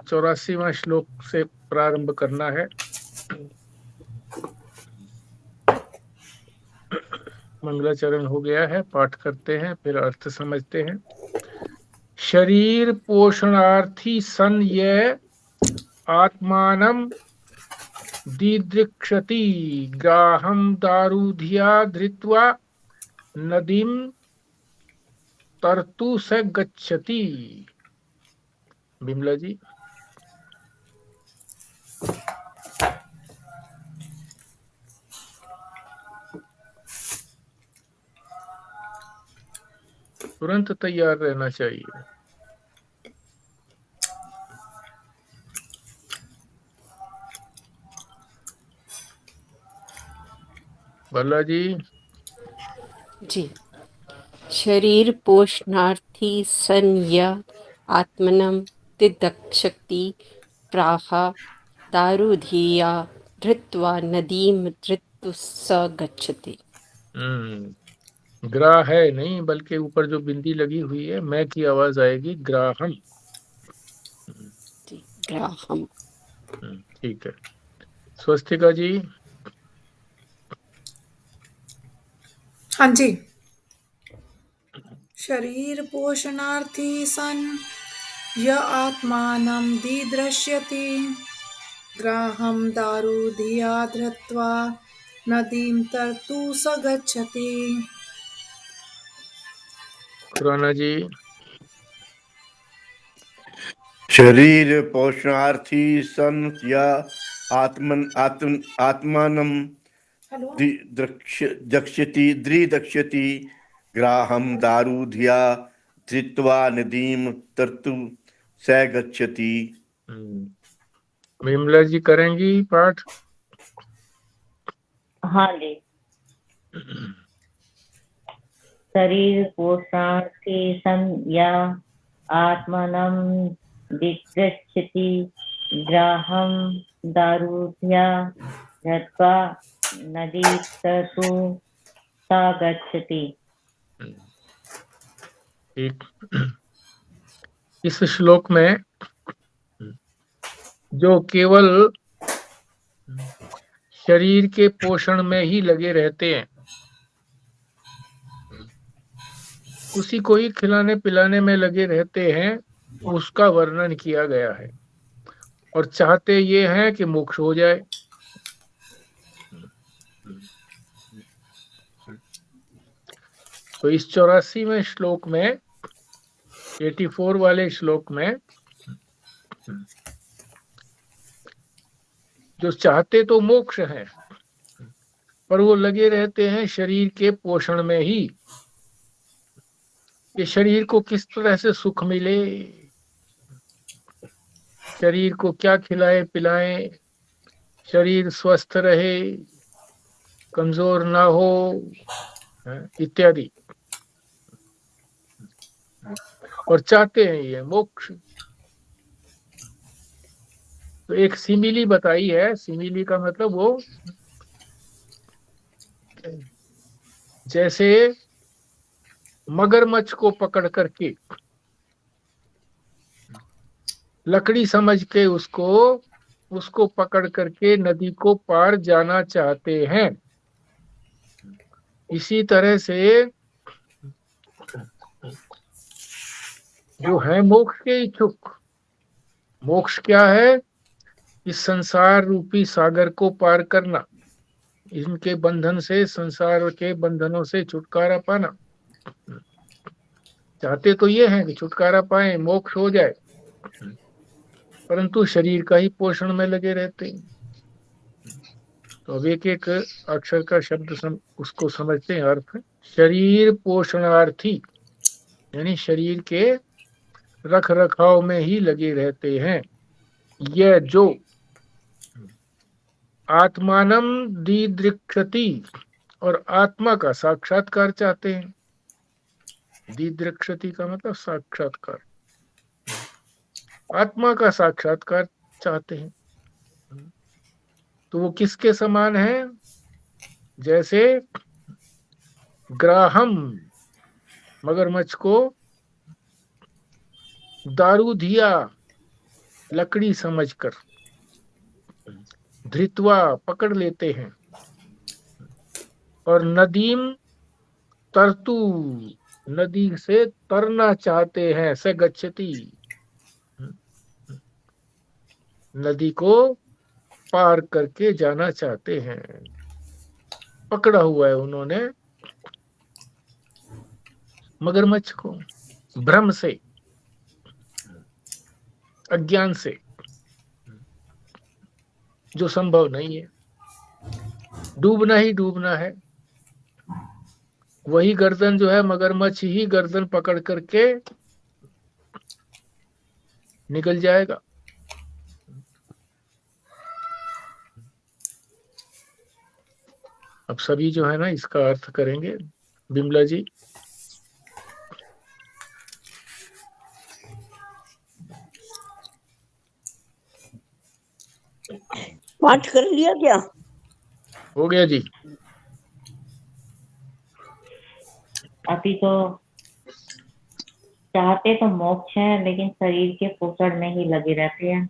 84वां श्लोक से प्रारंभ करना है। मंगलाचरण हो गया है, पाठ करते हैं फिर अर्थ समझते हैं। शरीर पोषणार्थी सन ये आत्मानं दिदृक्षति ग्राहं दारुधिया धृत्वा नदीं तरतु स गच्छति। बिमला जी। तुरंत तैयार रहना चाहिए। भला जी। जी। शरीर पोषणार्थी सन यह आत्मनं दिदक्षति प्राह दारुधिया धृत्वा नदीं धृत्वा स गच्छति। ग्राह है नहीं, बल्कि ऊपर जो बिंदी लगी हुई है मैं की आवाज आएगी, ग्राहम। ग्राहम। ठीक है। स्वस्तिका जी। हाँ जी। शरीर पोषणार्थी सन य आत्मानं दिदृश्यति ग्राहं दारुधिया धृत्वा नदीं तरतु स गच्छति। खुराना जी। शरीर पोषणार्थी सन या आत्मानं दृक्षति ग्राहं दारुधिया धृत्वा नदीं तरतु स गच्छति। विमला जी करेंगी पाठ? हाँ जी। शरीर पोषणार्थी सन या आत्मनं दिदृक्षति ग्राहं दारुधिया धृत्वा नदी तरतु स गच्छति। ठीक। इस श्लोक में जो केवल शरीर के पोषण में ही लगे रहते हैं, उसी को ही खिलाने पिलाने में लगे रहते हैं, उसका वर्णन किया गया है और चाहते ये हैं कि मोक्ष हो जाए। तो इस 84वें श्लोक में, 84 वाले श्लोक में जो चाहते तो मोक्ष है, पर वो लगे रहते हैं शरीर के पोषण में ही, कि शरीर को किस तरह से सुख मिले, शरीर को क्या खिलाए पिलाएं, शरीर स्वस्थ रहे, कमजोर ना हो, इत्यादि। और चाहते हैं ये मोक्ष। तो एक सिमिली बताई है। सिमिली का मतलब वो जैसे मगरमच्छ को पकड़ करके लकड़ी समझ के उसको पकड़ करके नदी को पार जाना चाहते हैं, इसी तरह से जो है मोक्ष के इच्छुक। मोक्ष क्या है? इस संसार रूपी सागर को पार करना, इनके बंधन से, संसार के बंधनों से छुटकारा पाना। चाहते तो ये हैं कि छुटकारा पाए, मोक्ष हो जाए, परंतु शरीर का ही पोषण में लगे रहते हैं। तो अब एक एक अक्षर का शब्द उसको समझते हैं अर्थ। शरीर पोषणार्थी यानी शरीर के रख रखाव में ही लगे रहते हैं। यह जो आत्मानम दिदृक्षति और आत्मा का साक्षात्कार चाहते हैं। दिदृक्षति का मतलब साक्षात्कार, आत्मा का साक्षात्कार चाहते हैं। तो वो किसके समान है? जैसे ग्राहम मगरमच्छ को दारूधिया लकड़ी समझकर, धृत्वा पकड़ लेते हैं, और नदीम तरतु नदी से तरना चाहते हैं, स गच्छति नदी को पार करके जाना चाहते हैं। पकड़ा हुआ है उन्होंने मगरमच्छ को, भ्रम से, अज्ञान से, जो संभव नहीं है। डूबना ही डूबना है। वही गर्दन जो है, मगरमच्छ ही गर्दन पकड़ करके निकल जाएगा। अब सभी जो है ना इसका अर्थ करेंगे। बिमला जी। पाठ कर लिया क्या? हो गया जी। अभी तो चाहते तो मोक्ष है, लेकिन शरीर के पोषण में ही लगे रहते हैं।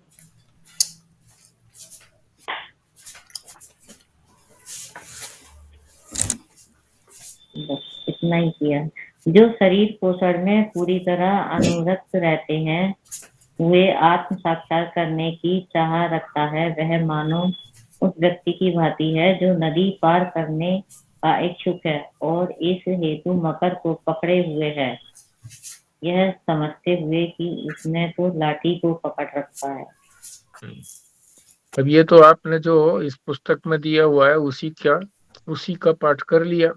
बस इतना ही किया। जो शरीर पोषण में पूरी तरह अनुरक्त रहते हैं, वे आत्म साक्षात्कार करने की चाह रखता है। वह मानो उस व्यक्ति की भांति है जो नदी पार करने का इच्छुक है और इस हेतु मकर को पकड़े हुए है, यह समझते हुए कि उसने तो लाठी को पकड़ रखा है। अब ये तो आपने जो इस पुस्तक में दिया हुआ है उसी का पाठ कर लिया।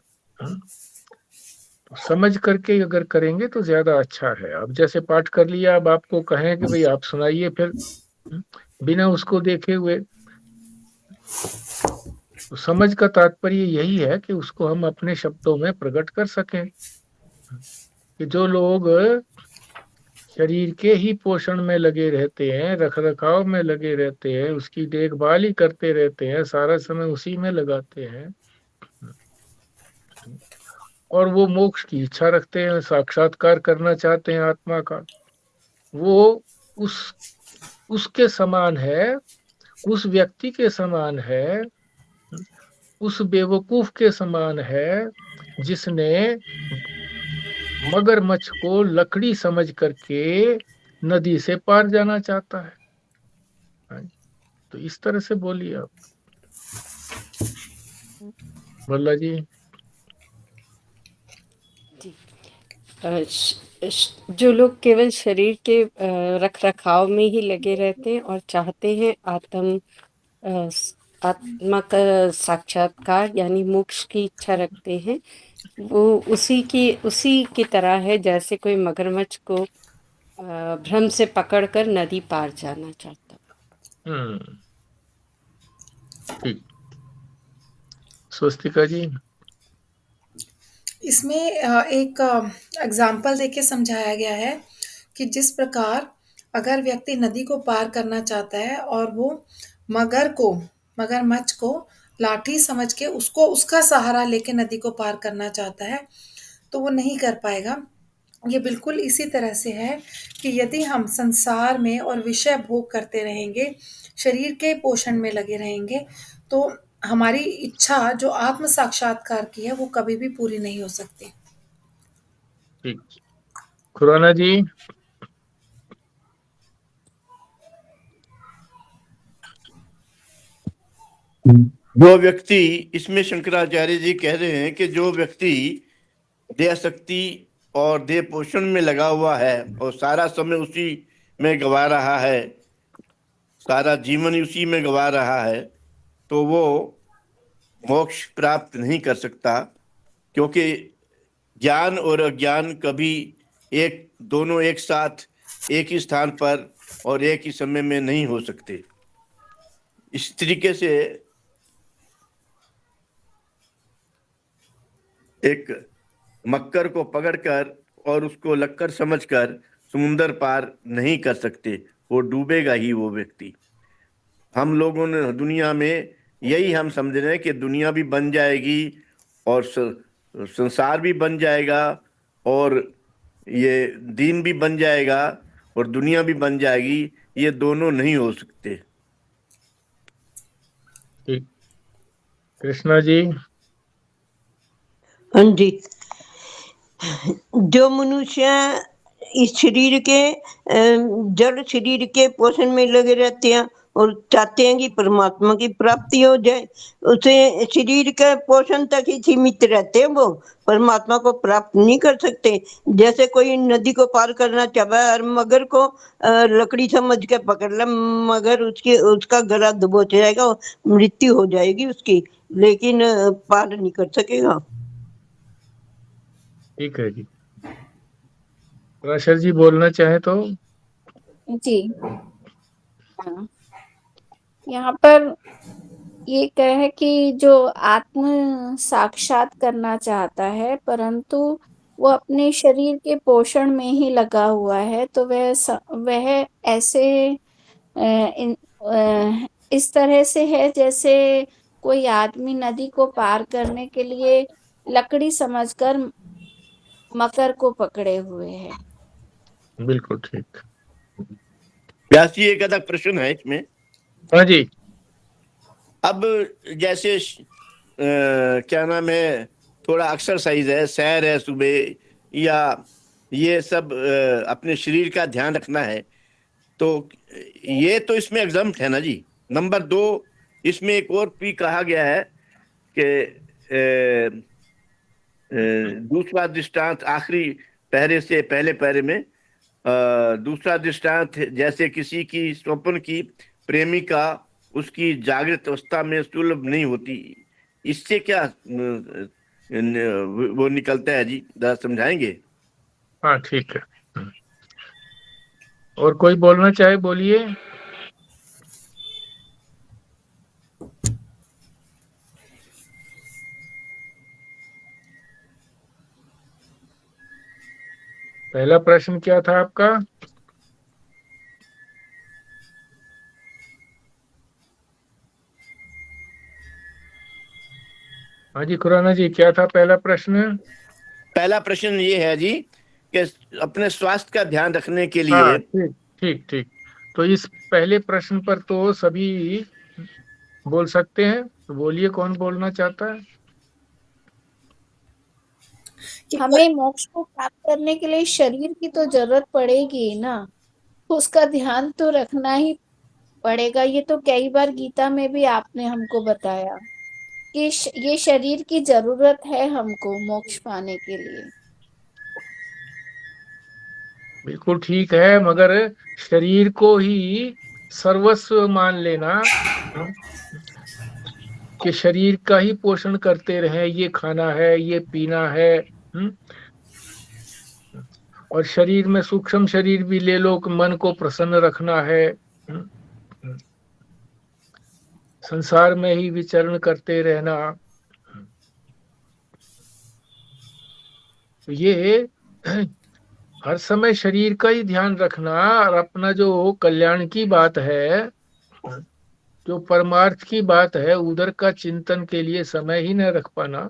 समझ करके अगर करेंगे तो ज्यादा अच्छा है। अब जैसे पाठ कर लिया, अब आपको कहें कि भाई आप सुनाइए, फिर बिना उसको देखे हुए, तो समझ का तात्पर्य यही है कि उसको हम अपने शब्दों में प्रकट कर सकें। कि जो लोग शरीर के ही पोषण में लगे रहते हैं, रख रखाव में लगे रहते हैं, उसकी देखभाल ही करते रहते हैं, सारा समय उसी में लगाते हैं, और वो मोक्ष की इच्छा रखते हैं, साक्षात्कार करना चाहते हैं आत्मा का, वो उसके समान है, उस व्यक्ति के समान है, उस बेवकूफ के समान है जिसने मगरमच्छ को लकड़ी समझ करके नदी से पार जाना चाहता है। तो इस तरह से बोलिए आप भल्ला जी। जो लोग केवल शरीर के रख रखाव में ही लगे रहते हैं और चाहते हैं आत्मा का साक्षात्कार यानी मोक्ष की इच्छा रखते हैं, वो उसी की तरह है जैसे कोई मगरमच्छ को भ्रम से पकड़कर नदी पार जाना चाहता। ठीक। स्वस्तिका जी। इसमें एक एग्जाम्पल देके समझाया गया है कि जिस प्रकार अगर व्यक्ति नदी को पार करना चाहता है और वो मगरमच्छ को लाठी समझ के उसको उसका सहारा लेके नदी को पार करना चाहता है, तो वो नहीं कर पाएगा। ये बिल्कुल इसी तरह से है कि यदि हम संसार में और विषय भोग करते रहेंगे, शरीर के पोषण में लगे रहेंगे, तो हमारी इच्छा जो आत्म साक्षात्कार की है वो कभी भी पूरी नहीं हो सकती। ठीक। खुराना जी। जो व्यक्ति, इसमें शंकराचार्य जी कह रहे हैं कि जो व्यक्ति देह शक्ति और देह पोषण में लगा हुआ है और सारा समय उसी में गवा रहा है, सारा जीवन उसी में गवा रहा है, तो वो मोक्ष प्राप्त नहीं कर सकता। क्योंकि ज्ञान और अज्ञान कभी दोनों एक साथ एक ही स्थान पर और एक ही समय में नहीं हो सकते। इस तरीके से एक मक्कर को पकड़कर और उसको लक्कर समझकर समुंदर पार नहीं कर सकते, वो डूबेगा ही वो व्यक्ति। हम लोगों ने दुनिया में यही हम समझ रहे हैं कि दुनिया भी बन जाएगी और संसार भी बन जाएगा और ये दीन भी बन जाएगा और दुनिया भी बन जाएगी, ये दोनों नहीं हो सकते। ठीक। कृष्णा जी। हाँ जी। जो मनुष्य इस शरीर के जड़ शरीर के पोषण में लगे रहते हैं और चाहते हैं कि परमात्मा की प्राप्ति हो जाए, उसे शरीर के पोषण तक ही सीमित रहते हैं, वो परमात्मा को प्राप्त नहीं कर सकते। जैसे कोई नदी को पार करना चाहे और मगर को लकड़ी समझ के पकड़ ले, मगर उसका गला दबोच जाएगा, मृत्यु हो जाएगी उसकी, लेकिन पार नहीं कर सकेगा। ठीक है जी। पराशर जी बोलना चाहे तो। जी हाँ, यहाँ पर ये कहे कि जो आत्म साक्षात करना चाहता है परंतु वो अपने शरीर के पोषण में ही लगा हुआ है, तो वह ऐसे इस तरह से है जैसे कोई आदमी नदी को पार करने के लिए लकड़ी समझकर मकर को पकड़े हुए है। बिल्कुल ठीक। व्यास जी, एक अलग प्रश्न है इसमें। हाँ जी। अब जैसे क्या नाम है, थोड़ा एक्सरसाइज है, सैर है सुबह, या ये सब अपने शरीर का ध्यान रखना है, तो ये तो इसमें एग्जाम्प्ट है ना जी। नंबर 2, इसमें एक और भी कहा गया है कि दूसरा दृष्टांत आखिरी पहरे से पहले पहरे में, दूसरा दृष्टांत जैसे किसी की स्वप्न की प्रेमिका उसकी जागृत अवस्था में सुलभ नहीं होती, इससे क्या वो निकलता है जी, जरा समझाएंगे? हाँ ठीक है। और कोई बोलना चाहे बोलिए। पहला प्रश्न क्या था आपका? हाँ जी खुराना जी, क्या था पहला प्रश्न? पहला प्रश्न ये है जी कि अपने स्वास्थ्य का ध्यान रखने के लिए। हाँ ठीक ठीक ठीक। तो इस पहले प्रश्न पर तो सभी बोल सकते हैं, तो बोलिए कौन बोलना चाहता है? हमें मोक्ष को प्राप्त करने के लिए शरीर की तो जरूरत पड़ेगी ना, उसका ध्यान तो रखना ही पड़ेगा। ये तो कई बार गीता में भी आपने हमको बताया कि ये शरीर की जरूरत है हमको मोक्ष पाने के लिए। बिल्कुल ठीक है, मगर शरीर को ही सर्वस्व मान लेना कि शरीर का ही पोषण करते रहे, ये खाना है, ये पीना है, और शरीर में सूक्ष्म शरीर भी ले लो कि मन को प्रसन्न रखना है, संसार में ही विचरण करते रहना, तो ये हर समय शरीर का ही ध्यान रखना और अपना जो कल्याण की बात है, जो परमार्थ की बात है, उधर का चिंतन के लिए समय ही न रख पाना,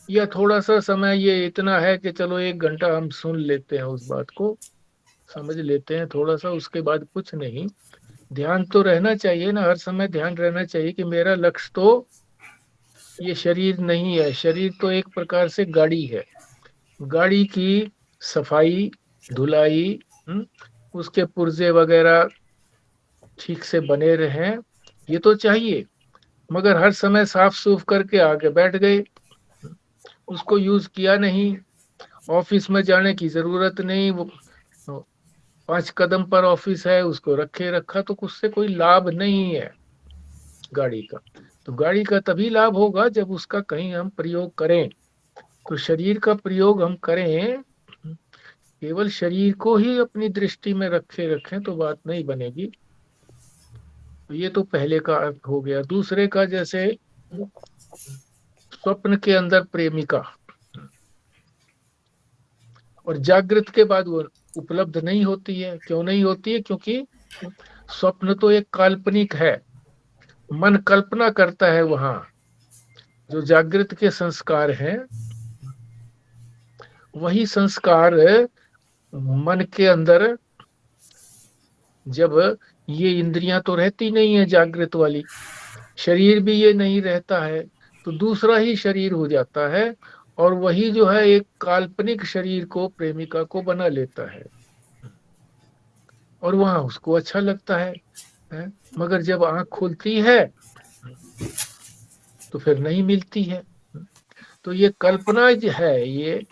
या थोड़ा सा समय ये इतना है कि चलो 1 घंटा हम सुन लेते हैं, उस बात को समझ लेते हैं थोड़ा सा, उसके बाद कुछ नहीं। ध्यान तो रहना चाहिए ना, हर समय ध्यान रहना चाहिए कि मेरा लक्ष्य तो ये शरीर नहीं है। शरीर तो एक प्रकार से गाड़ी है, गाड़ी की सफाई धुलाई, उसके पुर्जे वगैरह ठीक से बने रहें, ये तो चाहिए। मगर हर समय साफ सूफ करके आगे बैठ गए, उसको यूज किया नहीं, ऑफिस में जाने की जरूरत नहीं, वो 5 कदम पर ऑफिस है, उसको रखा, तो उससे कोई लाभ नहीं है गाड़ी का। तो गाड़ी का तभी लाभ होगा जब उसका कहीं हम प्रयोग करें। तो शरीर का प्रयोग हम करें, केवल शरीर को ही अपनी दृष्टि में रखें तो बात नहीं बनेगी। तो ये तो पहले का अर्थ हो गया। दूसरे का, जैसे स्वप्न के अंदर प्रेमिका और जागृत के बाद वो उपलब्ध नहीं होती है। क्यों नहीं होती है? क्योंकि स्वप्न तो एक काल्पनिक है, मन कल्पना करता है। वहां जो जागृत के संस्कार हैं, वही संस्कार मन के अंदर जब ये इंद्रियां तो रहती नहीं है जागृत वाली, शरीर भी ये नहीं रहता है, तो दूसरा ही शरीर हो जाता है, और वही जो है एक काल्पनिक शरीर को प्रेमिका को बना लेता है, और वहां उसको अच्छा लगता है? मगर जब आंख खुलती है तो फिर नहीं मिलती है। तो ये कल्पना जो है, ये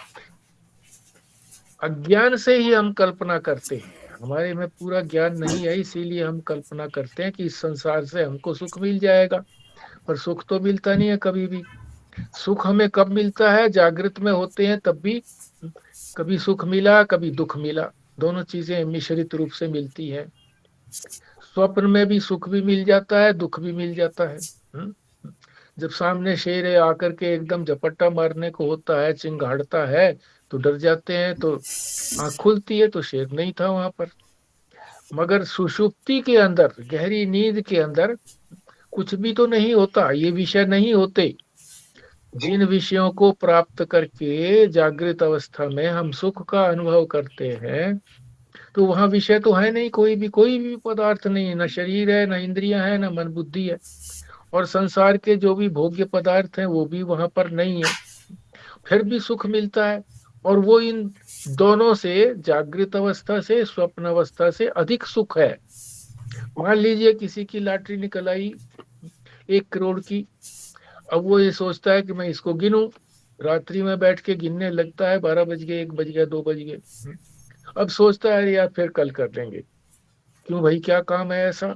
अज्ञान से ही हम कल्पना करते हैं, हमारे में पूरा ज्ञान नहीं है, इसीलिए हम कल्पना करते हैं कि इस संसार से हमको सुख मिल जाएगा, पर सुख तो मिलता नहीं है कभी भी। सुख हमें कब मिलता है? जागृत में होते हैं तब भी कभी सुख मिला, कभी दुख मिला, दोनों चीजें मिश्रित रूप से मिलती है। स्वप्न में भी सुख भी मिल जाता है, दुख भी मिल जाता है। जब सामने शेर है आकर के एकदम झपट्टा मारने को होता है, चिंगाड़ता है, तो डर जाते हैं, तो आंख खुलती है तो शेर नहीं था वहां पर। मगर सुषुप्ति के अंदर, गहरी नींद के अंदर कुछ भी तो नहीं होता, ये विषय नहीं होते। जिन विषयों को प्राप्त करके जागृत अवस्था में हम सुख का अनुभव करते हैं, तो वहां विषय तो है नहीं, कोई भी पदार्थ नहीं है, न शरीर है, न इंद्रियां है, न मन बुद्धि है, और संसार के जो भी भोग्य पदार्थ हैं वो भी वहां पर नहीं है, फिर भी सुख मिलता है। और वो इन दोनों से, जागृत अवस्था से स्वप्न अवस्था से अधिक सुख है। मान लीजिए किसी की लॉटरी निकल आई 1 करोड़ की, अब वो ये सोचता है कि मैं इसको गिनूं, रात्रि में बैठ के गिनने लगता है, 12 बज गए, 1 बज गया, 2 बज गए, अब सोचता है यार फिर कल कर लेंगे, क्यों भाई, क्या काम है ऐसा?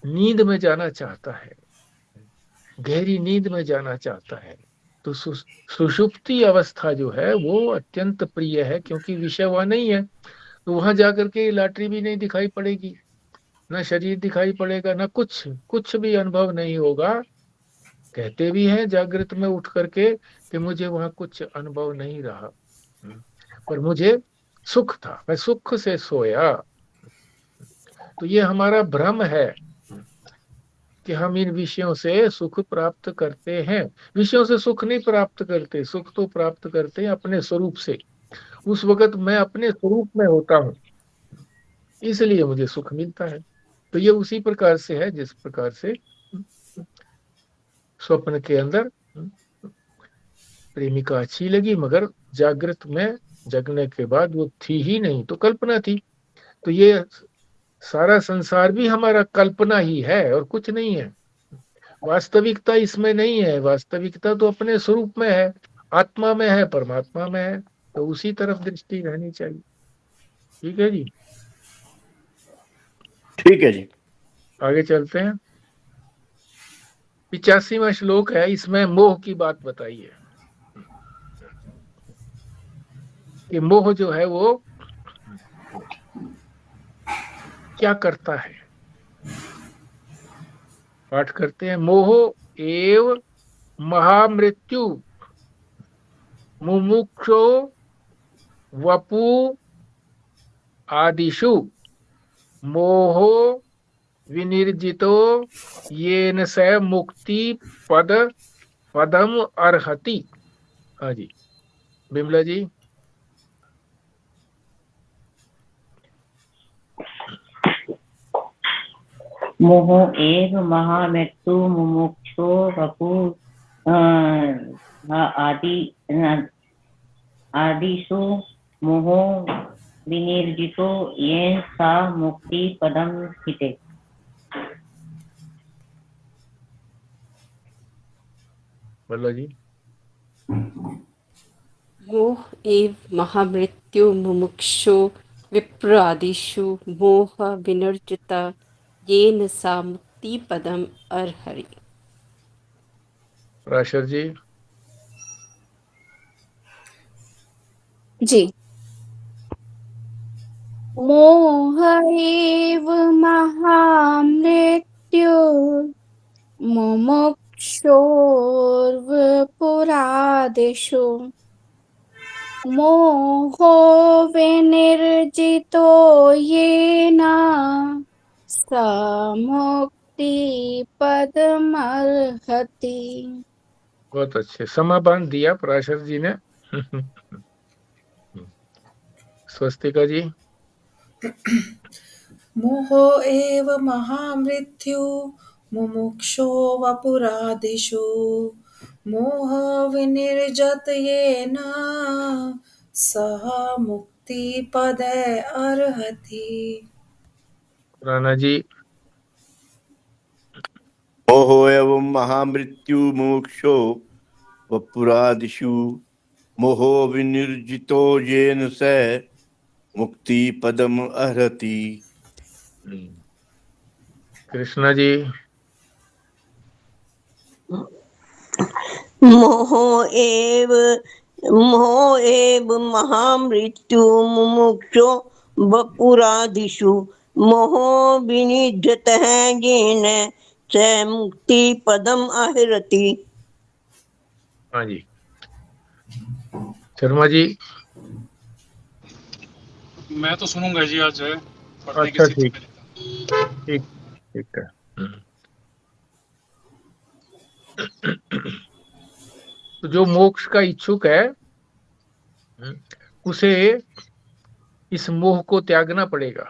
नींद में जाना चाहता है, गहरी नींद में जाना चाहता है। तो सुषुप्ति अवस्था जो है वो अत्यंत प्रिय है, क्योंकि विषय वहां नहीं है, तो वहां जाकर के लॉटरी भी नहीं दिखाई पड़ेगी, ना शरीर दिखाई पड़ेगा, ना कुछ भी अनुभव नहीं होगा। कहते भी हैं जागृत में उठ करके कि मुझे वहां कुछ अनुभव नहीं रहा, पर मुझे सुख था, मैं सुख से सोया। तो ये हमारा भ्रम है कि हम इन विषयों से सुख प्राप्त करते हैं। विषयों से सुख नहीं प्राप्त करते, सुख तो प्राप्त करते हैं अपने स्वरूप से। उस वक्त मैं अपने स्वरूप में होता हूँ, इसलिए मुझे सुख मिलता है। तो ये उसी प्रकार से है जिस प्रकार से स्वप्न के अंदर प्रेमिका अच्छी लगी, मगर जागृत में जगने के बाद वो थी ही नहीं, तो कल्पना थी। तो ये सारा संसार भी हमारा कल्पना ही है और कुछ नहीं है, वास्तविकता इसमें नहीं है। वास्तविकता तो अपने स्वरूप में है, आत्मा में है, परमात्मा में है, तो उसी तरफ दृष्टि रहनी चाहिए। ठीक है जी, ठीक है जी, आगे चलते हैं। 85वां श्लोक है, इसमें मोह की बात बताई है कि मोह जो है वो क्या करता है। पाठ करते हैं। मोह एव महामृत्यु मुमुक्षो वपु आदिषु मोहो विनिर्जितो येन स मुक्ति पदम अर्हति। हाँ जी, बिमला जी। मोह एव महामृत्यु मुमुक्षो वपु आदिषु मोहो विनिर्जितो येन सा मुक्ति पदम हिते। बोलो जी। मोह एव महामृत्यु मुमुक्षो विप्र आदिषु मोह विनिर्जिता येन सा मुक्ति पदम अर्हति। राशर जी। जी। मोह एव महामृत्यु मुमुक्षोर्वपुरादिषु मोहो विनिर्जितो येन सा मुक्ति पदमर्हति। बहुत अच्छे समाधान दिया पराशर जी ने। स्वस्तिका जी। मोहो एव महामृत्यु मुमुक्षो वपुरादिषु मोह विनिर्जत येन सह मुक्ति पदे अर्हति। राणा जी। मोहो एवं महामृत्यु मोक्षो वपुरादिषु मोहो विनिर्जितो येन स मुक्ति पदम अर्हति। कृष्णा जी। मोहो एव महामृत्यु मुमुक्षो वपुरादिषु मोहो विनिर्जतः येन स मुक्ति पदम आहरति। हाँ जी। शर्मा जी। मैं तो सुनूंगा जी आज पढ़ने की अच्छा, स्थिति ठीक में। ठीक ठीक है। तो जो मोक्ष का इच्छुक है उसे इस मोह को त्यागना पड़ेगा।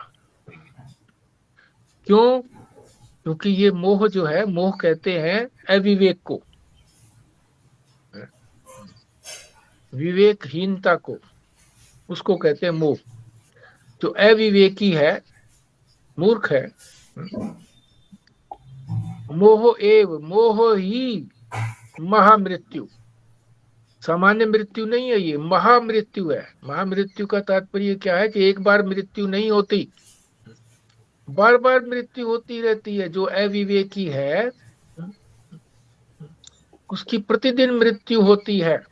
क्यों? क्योंकि ये मोह जो है, मोह कहते हैं अविवेक को, विवेकहीनता को, उसको कहते हैं मोह। जो अविवेकी है, मूर्ख है, मोह ही महामृत्यु, सामान्य मृत्यु नहीं है, ये महामृत्यु है। महामृत्यु का तात्पर्य क्या है कि एक बार मृत्यु नहीं होती, बार बार मृत्यु होती रहती है। जो अविवेकी है उसकी प्रतिदिन मृत्यु होती है,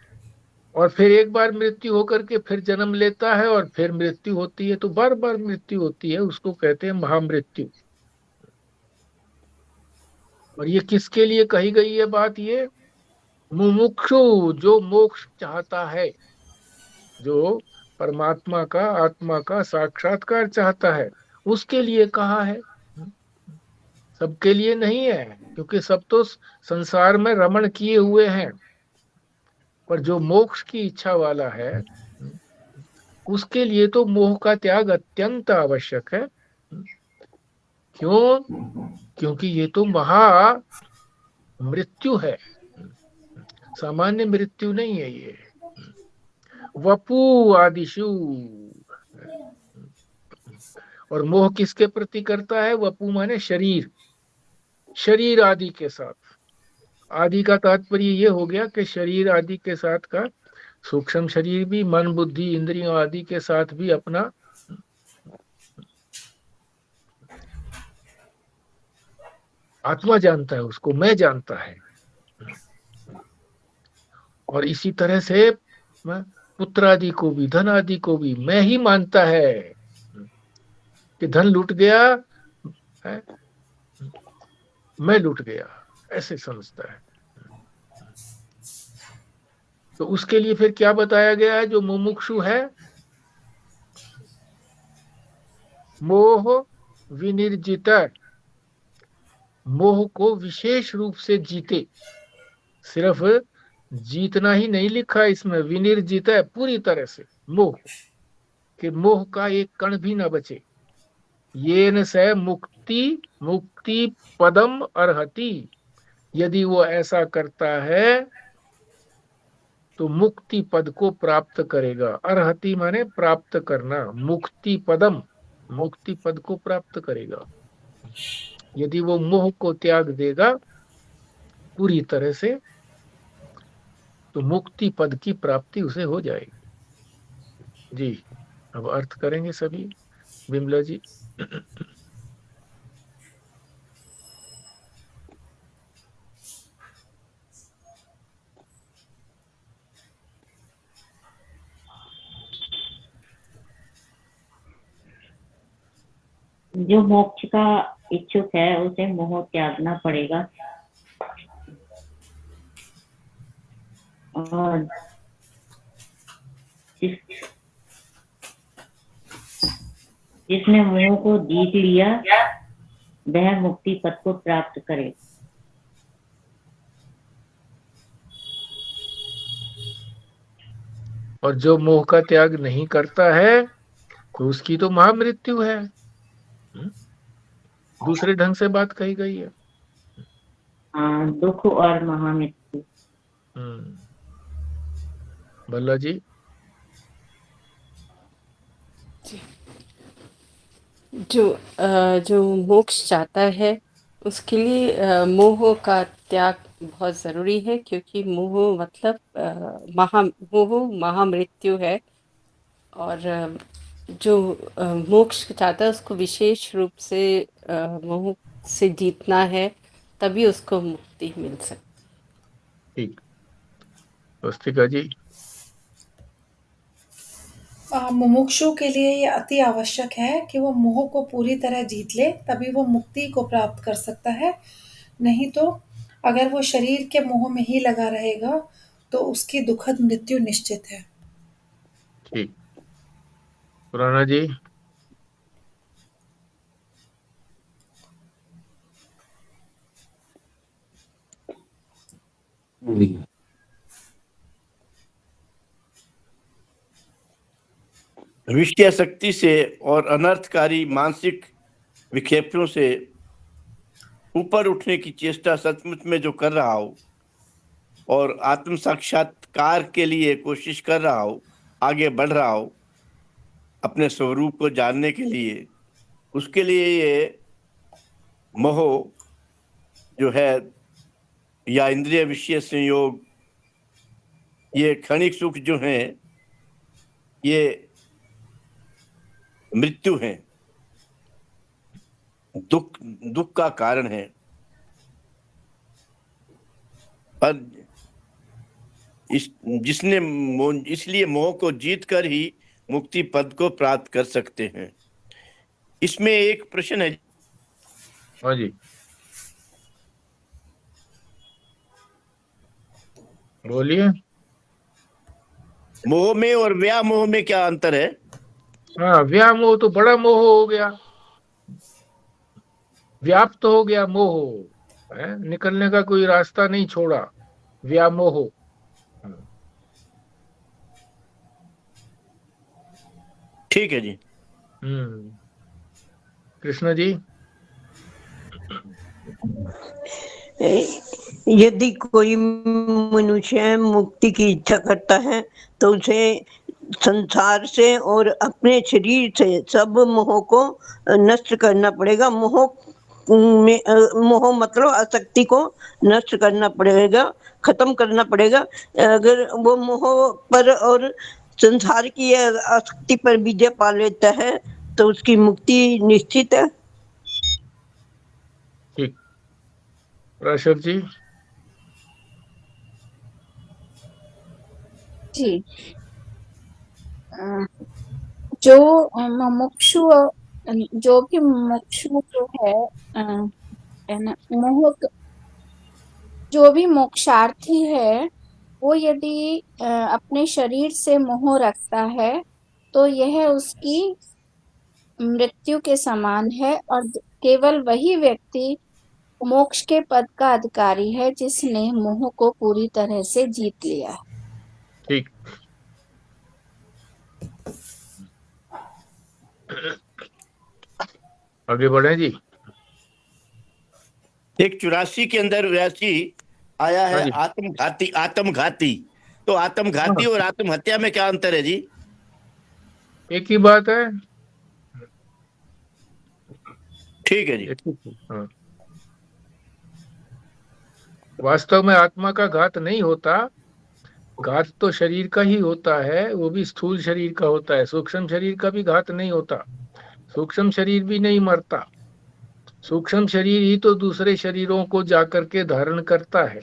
और फिर एक बार मृत्यु होकर के फिर जन्म लेता है और फिर मृत्यु होती है, तो बार बार मृत्यु होती है, उसको कहते हैं महामृत्यु। और ये किसके लिए कही गई है बात? ये मुमुक्षु, जो मोक्ष चाहता है, जो परमात्मा का, आत्मा का साक्षात्कार चाहता है, उसके लिए कहा है, सबके लिए नहीं है, क्योंकि सब तो संसार में रमण किए हुए हैं। पर जो मोक्ष की इच्छा वाला है उसके लिए तो मोह का त्याग अत्यंत आवश्यक है। क्यों? क्योंकि ये तो महा मृत्यु है, सामान्य मृत्यु नहीं है ये। वपु आदिशु, और मोह किसके प्रति करता है? वपु माने शरीर, शरीर आदि के साथ। आदि का तात्पर्य ये हो गया कि शरीर आदि के साथ का सूक्ष्म शरीर भी, मन बुद्धि इंद्रियों आदि के साथ भी अपना आत्मा जानता है, उसको मैं जानता है। और इसी तरह से पुत्र आदि को भी, धन आदि को भी मैं ही मानता है कि धन लूट गया है, मैं लूट गया, ऐसे समझता है। तो उसके लिए फिर क्या बताया गया है? जो मुमुक्षु है, मोह विनिर्जित, मोह को विशेष रूप से जीते। सिर्फ जीतना ही नहीं लिखा इसमें, विनिर्जित है पूरी तरह से मोह, कि मोह का एक कण भी ना बचे। येन से मुक्ति पदम अर्हति, यदि वो ऐसा करता है तो मुक्ति पद को प्राप्त करेगा। अर्हति माने प्राप्त करना, मुक्ति पदम, मुक्ति पद को प्राप्त करेगा। यदि वो मोह को त्याग देगा पूरी तरह से तो मुक्ति पद की प्राप्ति उसे हो जाएगी। जी, अब अर्थ करेंगे सभी। विमला जी। जो मोक्ष का इच्छुक है उसे मोह त्यागना पड़ेगा, और जिसने मोह को जीत लिया वह मुक्ति पद को प्राप्त करे। और जो मोह का त्याग नहीं करता है तो उसकी तो महामृत्यु है। दूसरे ढंग से बात कही गई है। दुख और महामृत्यु। भल्ला जी। जो मोक्ष चाहता है उसके लिए मोह का त्याग बहुत जरूरी है, क्योंकि मोह मतलब मोह महामृत्यु है। और जो मोक्ष चाहता है उसको विशेष रूप से मोह से जीतना है, तभी उसको मुक्ति मिल सकती। ठीक, स्वस्तिका जी। मुमुक्षु के लिए ये अति आवश्यक है कि वो मोह को पूरी तरह जीत ले, तभी वो मुक्ति को प्राप्त कर सकता है। नहीं तो अगर वो शरीर के मोह में ही लगा रहेगा तो उसकी दुखद मृत्यु निश्चित है। ठीक, पुराना जी। विषय शक्ति से और अनर्थकारी मानसिक विक्षेपों से ऊपर उठने की चेष्टा सचमुच में जो कर रहा हो और आत्म साक्षात्कार के लिए कोशिश कर रहा हो, आगे बढ़ रहा हो अपने स्वरूप को जानने के लिए, उसके लिए ये मोह जो है या इंद्रिय विषय संयोग, ये क्षणिक सुख जो है, ये मृत्यु है, दुख का कारण है। पर इसलिए मोह को जीतकर ही मुक्ति पद को प्राप्त कर सकते हैं। इसमें एक प्रश्न है। हाँ जी, बोलिए। मोह में और व्यामोह में क्या अंतर है? हाँ, व्यामोह तो बड़ा मोह हो गया, व्याप्त हो गया मोह है, निकलने का कोई रास्ता नहीं छोड़ा, व्यामोह। ठीक है जी। कृष्ण जी। यदि कोई मनुष्य मुक्ति की इच्छा करता है तो उसे संसार से और अपने शरीर से सब मोह को नष्ट करना पड़ेगा। मोह मतलब आसक्ति को नष्ट करना पड़ेगा, खत्म करना पड़ेगा। अगर वो मोह पर और संसार की आसक्ति पर विजय पा लेता है तो उसकी मुक्ति निश्चित है। ठीक, राशद जी। जी, जो मुमुक्षु जो भी मुमुक्षु जो है ना, जो भी मोक्षार्थी है वो यदि अपने शरीर से मोह रखता है तो यह उसकी मृत्यु के समान है, और केवल वही व्यक्ति मोक्ष के पद का अधिकारी है जिसने मोह को पूरी तरह से जीत लिया है। ठीक, आगे बढ़े जी। एक 84 के अंदर व्यासी आया है, आत्मघाती। आत्मघाती तो आत्मघाती और आत्महत्या में क्या अंतर है जी? एक ही बात है। ठीक है जी। हाँ। वास्तव में आत्मा का घात नहीं होता, घात तो शरीर का ही होता है, वो भी स्थूल शरीर का होता है। सूक्ष्म शरीर का भी घात नहीं होता, सूक्ष्म शरीर भी नहीं मरता। सूक्ष्म शरीर ही तो दूसरे शरीरों को जाकर के धारण करता है।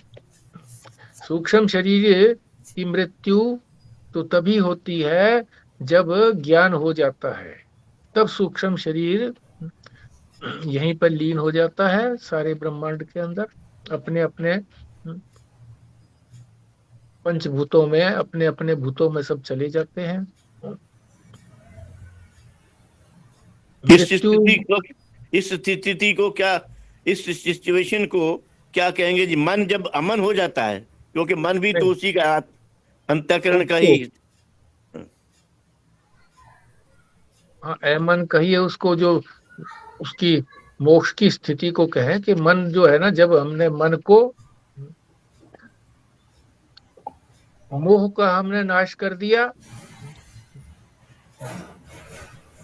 सूक्ष्म शरीर की मृत्यु तो तभी होती है जब ज्ञान हो जाता है, तब सूक्ष्म शरीर यहीं पर लीन हो जाता है सारे ब्रह्मांड के अंदर, अपने अपने पंचभूतों में, अपने अपने भूतों में सब चले जाते हैं। इस स्थिति को क्या, इस सिचुएशन को क्या कहेंगे जी? मन जब अमन हो जाता है, क्योंकि मन भी तो उसी का अंतःकरण का ही। हाँ, अमन कहिए उसको, जो उसकी मोक्ष की स्थिति को कहें कि मन जो है ना, जब हमने मन को, मोह का हमने नाश कर दिया,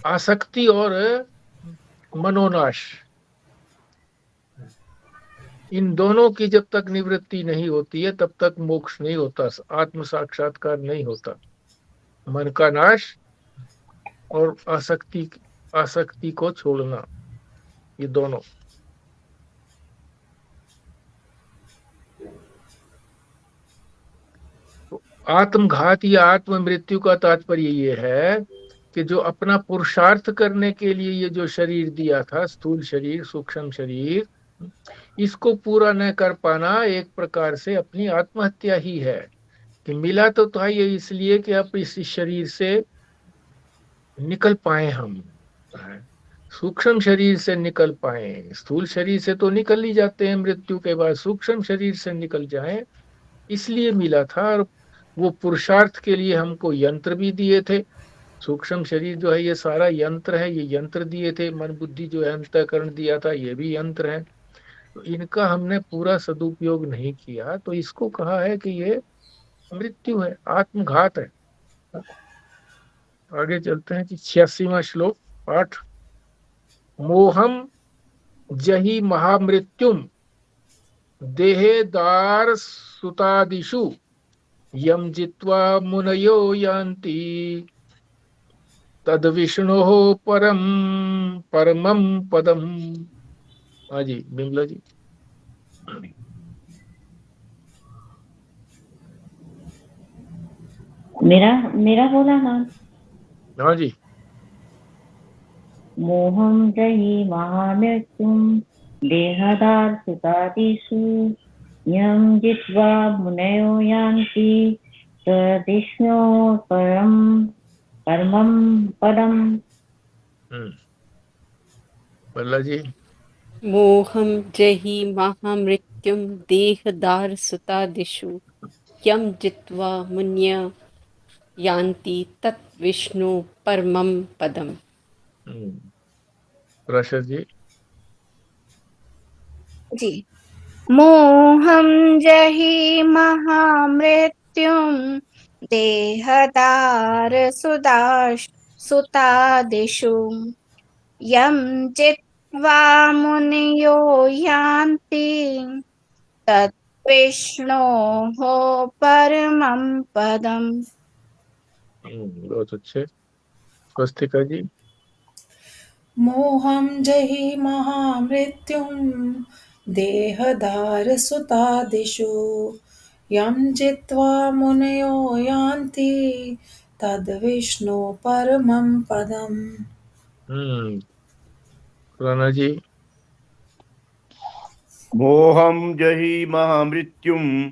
आसक्ति और मनोनाश, इन दोनों की जब तक निवृत्ति नहीं होती है तब तक मोक्ष नहीं होता, आत्म साक्षात्कार नहीं होता। मन का नाश और आसक्ति को छोड़ना, ये दोनों। तो आत्मघात या आत्म मृत्यु का तात्पर्य ये है कि जो अपना पुरुषार्थ करने के लिए ये जो शरीर दिया था, स्थूल शरीर, सूक्ष्म शरीर, इसको पूरा न कर पाना एक प्रकार से अपनी आत्महत्या ही है। कि मिला तो था ये इसलिए कि अब इस शरीर से निकल पाए, हम सूक्ष्म शरीर से निकल पाए। स्थूल शरीर से तो निकल ही जाते हैं मृत्यु के बाद, सूक्ष्म शरीर से निकल जाए, इसलिए मिला था। और वो पुरुषार्थ के लिए हमको यंत्र भी दिए थे। सूक्ष्म शरीर जो है ये सारा यंत्र है, ये यंत्र दिए थे। मन बुद्धि जो है अंतःकरण दिया था, ये भी यंत्र है। तो इनका हमने पूरा सदुपयोग नहीं किया, तो इसको कहा है कि ये मृत्यु है, आत्मघात है। आगे चलते हैं कि 86वां श्लोक पाठ। मोहम जहि महामृत्युम देहेदार सुतादिषु यम जित्वा मुनयो यान्ति तद विष्णोः परमं पदम। हाँ जी बिमला जी। मेरा बोला ना। हाँ जी। मोहम जहि महामृत्युम देहदार सुतादिषु यम जित्वा मुनयो यान्ति तद्विष्णो परमं पदम। बल्ला जी। मोहम जहि महामृत्युम देहदार सुतादिषु यम जित्वा मुन्य यान्ति तत् विष्णु परमं पदम। प्रसाद जी। जी। मोहम जहि महामृत्युम देहदार सुतादिषु यम जित्वा मुनयो यान्ति तत् विष्णोः परमं पदम। बहुत अच्छे। स्वस्तिका जी। मोहम जहि महामृत्युम देहदार सुतादिषु यम जित्वा मुनयो यान्ति तद्विष्णु परमं पदम। राणा जी। मोहम जहि महामृत्युम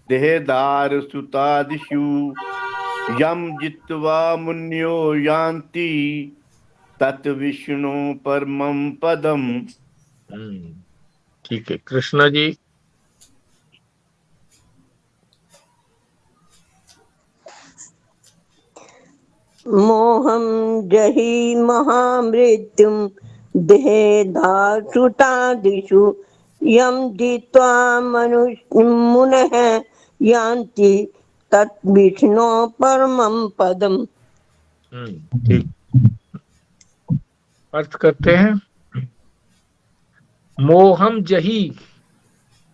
देहदार सुतादिषु यम जित्वा मुन्यो यान्ति तत् विष्णु परमं पदम। ठीक है। कृष्णा जी। मोहम जहि महामृत्युम देहदार सुतादिषु यम जित्वा मुनः यान्ति तत् विष्णु परमं पदम। ठीक। अर्थ करते हैं। मोहम जही,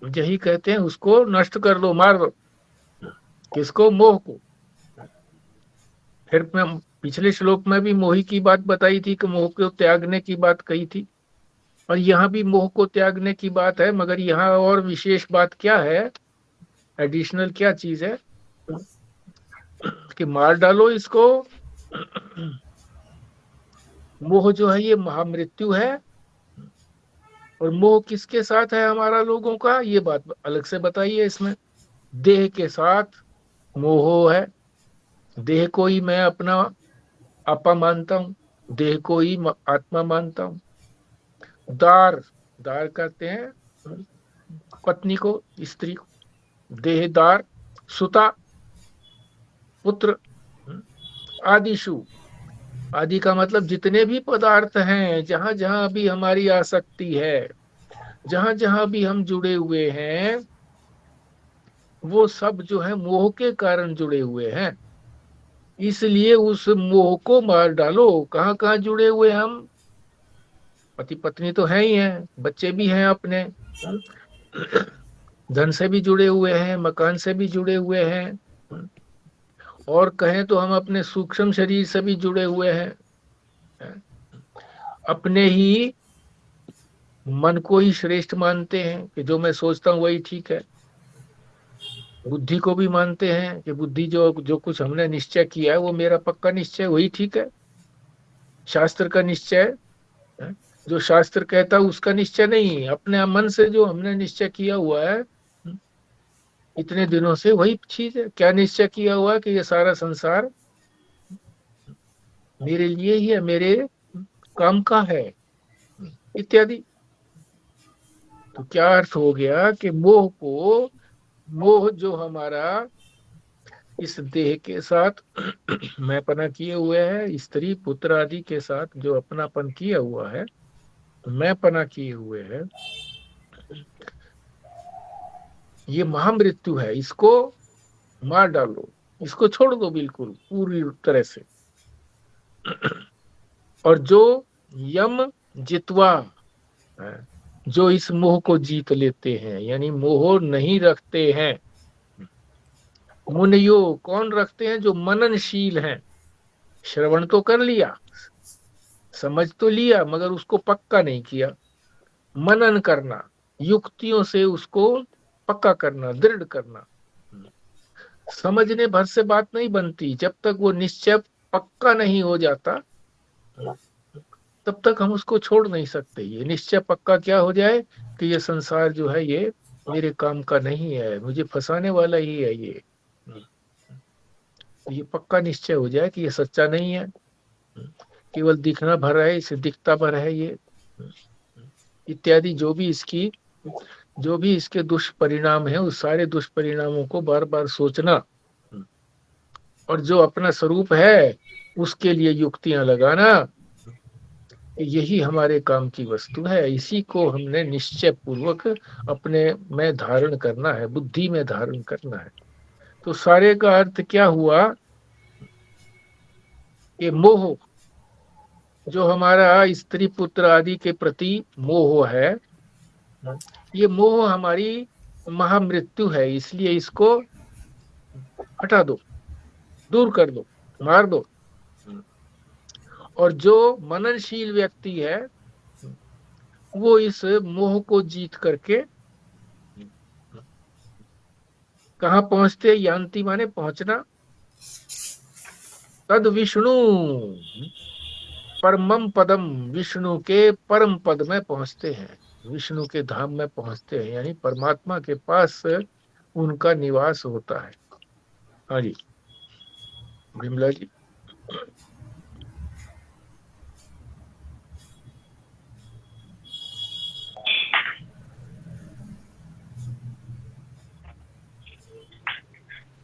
जही कहते हैं उसको नष्ट कर दो, मार दो। किसको? मोह को। फिर मैं पिछले श्लोक में भी मोही की बात बताई थी कि मोह को त्यागने की बात कही थी, और यहाँ भी मोह को त्यागने की बात है। मगर यहाँ और विशेष बात क्या है, एडिशनल क्या चीज है कि मार डालो इसको। मोह जो है ये महामृत्यु है, और मोह किसके साथ है हमारा लोगों का, ये बात अलग से बताइए इसमें। देह के साथ मोह है। देह को ही मैं अपना आपा मानता हूँ, देह को ही आत्मा मानता हूँ। दार, दार कहते हैं पत्नी को, स्त्री को। देहदार, सुता पुत्र, आदिशु आदि का मतलब जितने भी पदार्थ हैं, जहां जहां भी हमारी आसक्ति है, जहां जहां भी हम जुड़े हुए हैं, वो सब जो है मोह के कारण जुड़े हुए हैं। इसलिए उस मोह को मार डालो। कहाँ कहाँ जुड़े हुए हम? पति पत्नी तो है ही हैं, बच्चे भी हैं अपने, धन से भी जुड़े हुए हैं, मकान से भी जुड़े हुए हैं, और कहें तो हम अपने सूक्ष्म शरीर से भी जुड़े हुए हैं। अपने ही मन को ही श्रेष्ठ मानते हैं कि जो मैं सोचता हूँ वही ठीक है। बुद्धि को भी मानते हैं कि बुद्धि जो जो कुछ हमने निश्चय किया है वो मेरा पक्का निश्चय, वही ठीक है। शास्त्र का निश्चय है, जो शास्त्र कहता है उसका निश्चय नहीं, अपने मन से जो हमने निश्चय किया हुआ है इतने दिनों से, वही चीज है। क्या निश्चय किया हुआ है? कि ये सारा संसार मेरे लिए ही है, मेरे काम का है, इत्यादि। तो क्या अर्थ हो गया कि मोह जो हमारा इस देह के साथ मैं पना किए हुए है, स्त्री पुत्र आदि के साथ जो अपनापन किया हुआ है, मैं पना किए हुए है, ये महामृत्यु है। इसको मार डालो, इसको छोड़ दो बिल्कुल पूरी तरह से। और जो यम जित्वा है, जो इस मोह को जीत लेते हैं, यानी मोह नहीं रखते हैं। मुनियो कौन रखते हैं? जो मननशील हैं। श्रवण तो कर लिया, समझ तो लिया, मगर उसको पक्का नहीं किया। मनन करना, युक्तियों से उसको पक्का करना, दृढ़ करना। समझने भर से बात नहीं बनती, जब तक वो निश्चय पक्का नहीं हो जाता तब तक हम उसको छोड़ नहीं सकते। ये निश्चय पक्का क्या हो जाए कि ये संसार जो है ये मेरे काम का नहीं है, मुझे फंसाने वाला ही है, ये पक्का निश्चय हो जाए कि ये सच्चा नहीं है, केवल दिखना भर है, इसे दिखता भर है ये, इत्यादि। जो भी इसके दुष्परिणाम है, उस सारे दुष्परिणामों को बार बार सोचना, और जो अपना स्वरूप है उसके लिए युक्तियां लगाना, यही हमारे काम की वस्तु है। इसी को हमने निश्चय पूर्वक अपने में धारण करना है, बुद्धि में धारण करना है। तो सारे का अर्थ क्या हुआ कि मोह जो हमारा स्त्री पुत्र आदि के प्रति मोह है, ये मोह हमारी महामृत्यु है। इसलिए इसको हटा दो, दूर कर दो, मार दो। और जो मननशील व्यक्ति है वो इस मोह को जीत करके कहाँ पहुंचते? यान्ति माने पहुंचना, तद विष्णु परमम पदम, विष्णु के परम पद में पहुंचते हैं, विष्णु के धाम में पहुंचते हैं, यानी परमात्मा के पास उनका निवास होता है। हाँ जी विमला जी।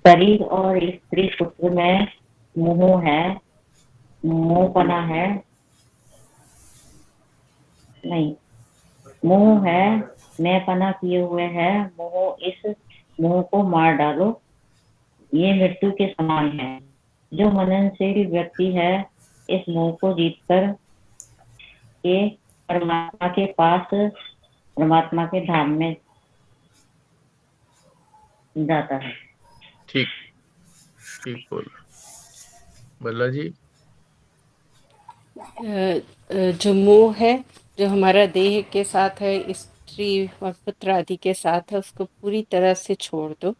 शरीर और स्त्री पुत्र में मोह है, मोहपना है, नहीं, मोह है, मैं पना किए हुए है मोह। इस मोह को मार डालो, ये मृत्यु के समान है। जो मननशील व्यक्ति है इस मोह को जीतकर के परमात्मा के पास, परमात्मा के धाम में जाता है। ठीक ठीक बोला बल्ला जी। जो मोह है, जो हमारा देह के साथ है, स्त्री और पुत्र आदि के साथ है, उसको पूरी तरह से छोड़ दो।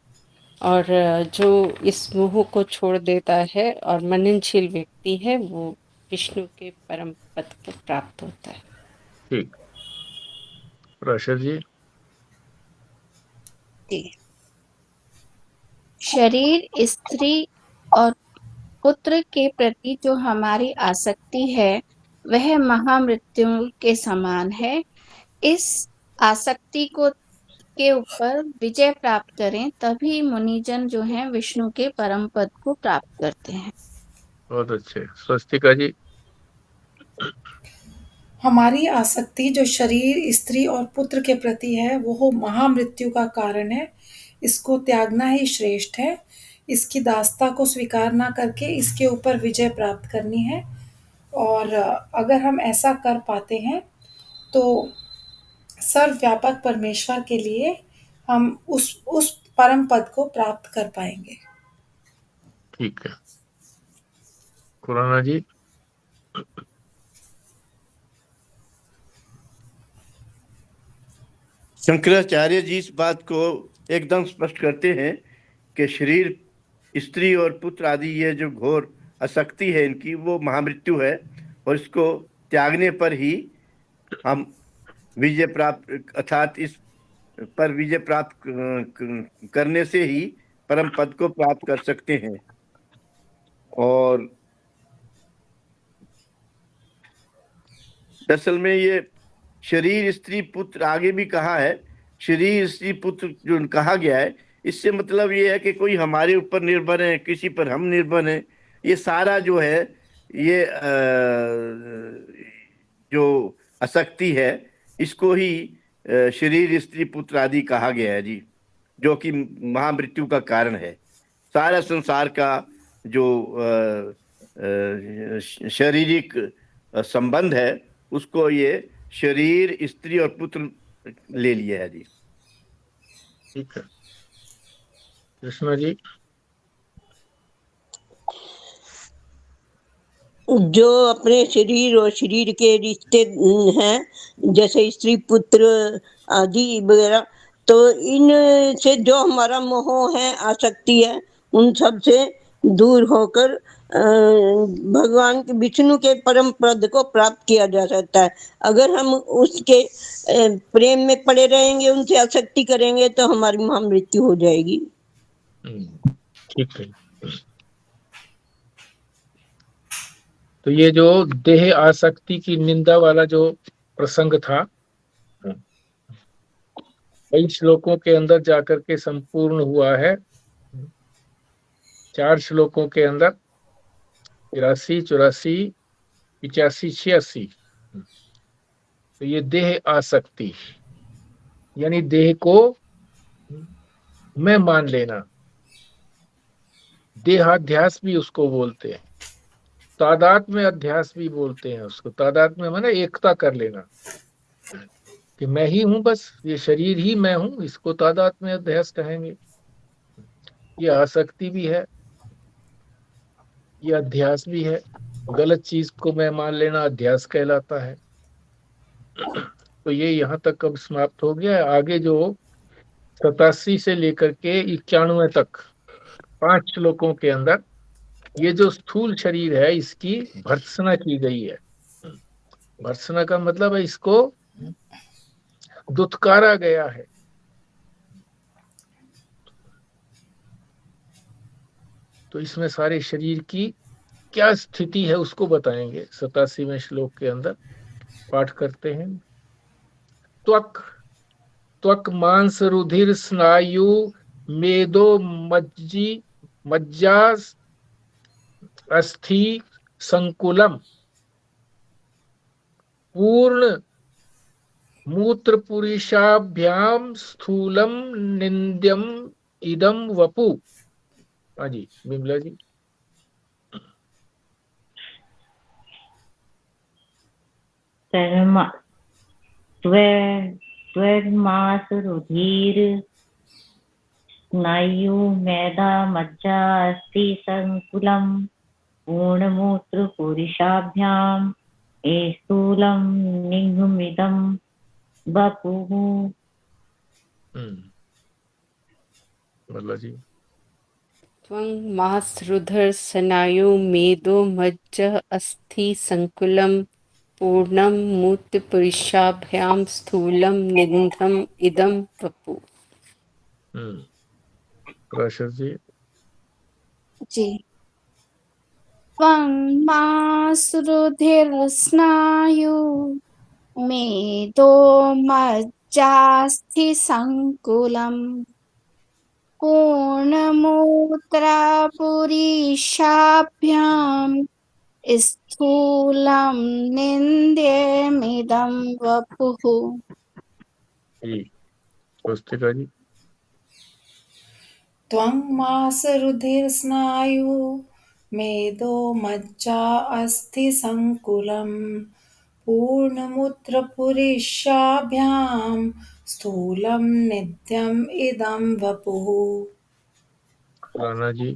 और जो इस मोह को छोड़ देता है और मननशील व्यक्ति है, वो विष्णु के परम पद को प्राप्त होता है। ठीक। प्राशर जी। शरीर, स्त्री और पुत्र के प्रति जो हमारी आसक्ति है वह महामृत्यु के समान है। इस आसक्ति को के ऊपर विजय प्राप्त करें, तभी मुनिजन जो हैं विष्णु के परम पद को प्राप्त करते हैं। बहुत अच्छे। स्वस्तिका जी। हमारी आसक्ति जो शरीर, स्त्री और पुत्र के प्रति है, वो महामृत्यु का कारण है। इसको त्यागना ही श्रेष्ठ है। इसकी दासता को स्वीकार ना करके इसके ऊपर विजय प्राप्त करनी है। और अगर हम ऐसा कर पाते हैं तो सर्वव्यापक परमेश्वर के लिए हम उस परम पद को प्राप्त कर पाएंगे। ठीक है, खुराना जी। शंकराचार्य जी इस बात को एकदम स्पष्ट करते हैं कि शरीर, स्त्री और पुत्र आदि ये जो घोर आसक्ति है इनकी, वो महामृत्यु है, और इसको त्यागने पर ही हम विजय प्राप्त, अर्थात इस पर विजय प्राप्त करने से ही परम पद को प्राप्त कर सकते हैं। और दरअसल में ये शरीर, स्त्री, पुत्र आगे भी कहा है। शरीर, स्त्री, पुत्र जो कहा गया है, इससे मतलब ये है कि कोई हमारे ऊपर निर्भर है, किसी पर हम निर्भर हैं। ये सारा जो है ये जो आसक्ति है, इसको ही शरीर, स्त्री, पुत्र आदि कहा गया है जी, जो कि महामृत्यु का कारण है। सारा संसार का जो शारीरिक संबंध है, उसको ये शरीर, स्त्री और पुत्र ले लिया है जी। ठीक है, कृष्णा जी। जो अपने शरीर और शरीर के रिश्ते हैं, जैसे स्त्री पुत्र आदि वगैरह, तो इन से जो हमारा मोह है, आसक्ति है, उन सब से दूर होकर भगवान के विष्णु के परम पद को प्राप्त किया जा सकता है। अगर हम उसके प्रेम में पड़े रहेंगे, उनसे आसक्ति करेंगे, तो हमारी महामृत्यु हो जाएगी। ठीक है, तो ये जो देह आसक्ति की निंदा वाला जो प्रसंग था, कई श्लोकों के अंदर जाकर के संपूर्ण हुआ है। 4 श्लोकों के अंदर 83, 84, 85, 86। तो ये देह आसक्ति यानी देह को मैं मान लेना, देहाध्यास भी उसको बोलते हैं, तादात्म्य अध्यास भी बोलते हैं उसको। तादात्म्य माने एकता कर लेना कि मैं ही हूं, बस ये शरीर ही मैं हूं, इसको तादात्म्य अध्यास कहेंगे। ये आसक्ति भी है, ये अध्यास भी है। गलत चीज को मैं मान लेना अध्यास कहलाता है। तो ये यहाँ तक अब समाप्त हो गया है। आगे जो 87 से लेकर के 91 तक 5 श्लोकों के अंदर ये जो स्थूल शरीर है, इसकी भर्त्सना की गई है। भर्त्सना का मतलब है इसको दुत्कारा गया है। तो इसमें सारे शरीर की क्या स्थिति है उसको बताएंगे 87वें श्लोक के अंदर। पाठ करते हैं। त्वक त्वक मांस रुधिर स्नायु मेदो मज्जा अस्थि संकुलम पूर्ण मूत्र पुरुषाभ्याम स्थूलम निंद्यम इदम वपु। हाँ जी बिमला जी। मास रुधिर स्नायु मेधा मज्जा अस्थि संकुलम पूर्णमूत्र पुरुषाभ्याम स्थूलम निगमिदम वपुः। बल्ला जी। त्वं मासरुधिर स्नायु मेदो मज्जा अस्थि संकुलम पूर्णम मूत्र पुरुषाभ्याम स्थूलम निगम इदम वपु। राशद जी। जी। त्वं मासरुधिर स्नायु मेदो मज्जास्थि संकुलम पूर्णमूत्र पुरुषाभ्याम स्थूलं निन्द्यमिदं वपुः। स्वस्तिका जी। त्वं मासरुधिर्स्नायु मेदो मज्जा अस्थि संकुलं पूर्णमूत्रपुरीशाभ्यां स्थूलं नित्यम् इदं वपुः। राणा जी।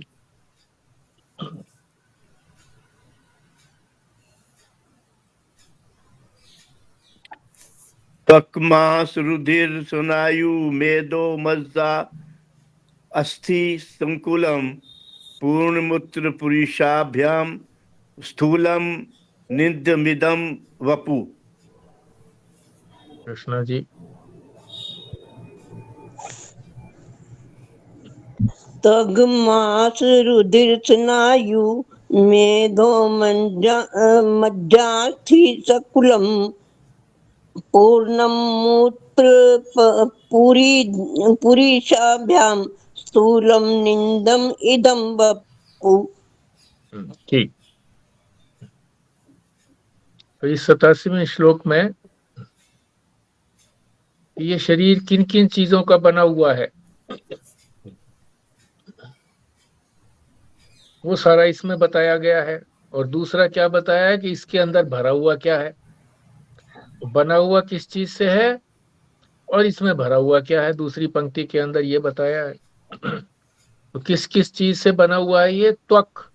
त्वक्मास रुधिर सुनायु मेदो मज्जा अस्थि संकुलम पूर्णमूत्र पुरीशाभ्याम स्थूलम नित्यमिदं वपु। कृष्णा जी। तगमास रुधिर स्नायु मेधो मज्जास्थि सकुलम पूर्णम मूत्र पुरीशाभ्याम स्थूलम निंदम इदम वपु। ठीक। तो इस 87वें श्लोक में ये शरीर किन किन चीजों का बना हुआ है वो सारा इसमें बताया गया है। और दूसरा क्या बताया है कि इसके अंदर भरा हुआ क्या है, बना हुआ किस चीज से है और इसमें भरा हुआ क्या है। दूसरी पंक्ति के अंदर ये बताया है। तो किस किस चीज से बना हुआ है ये। त्वक,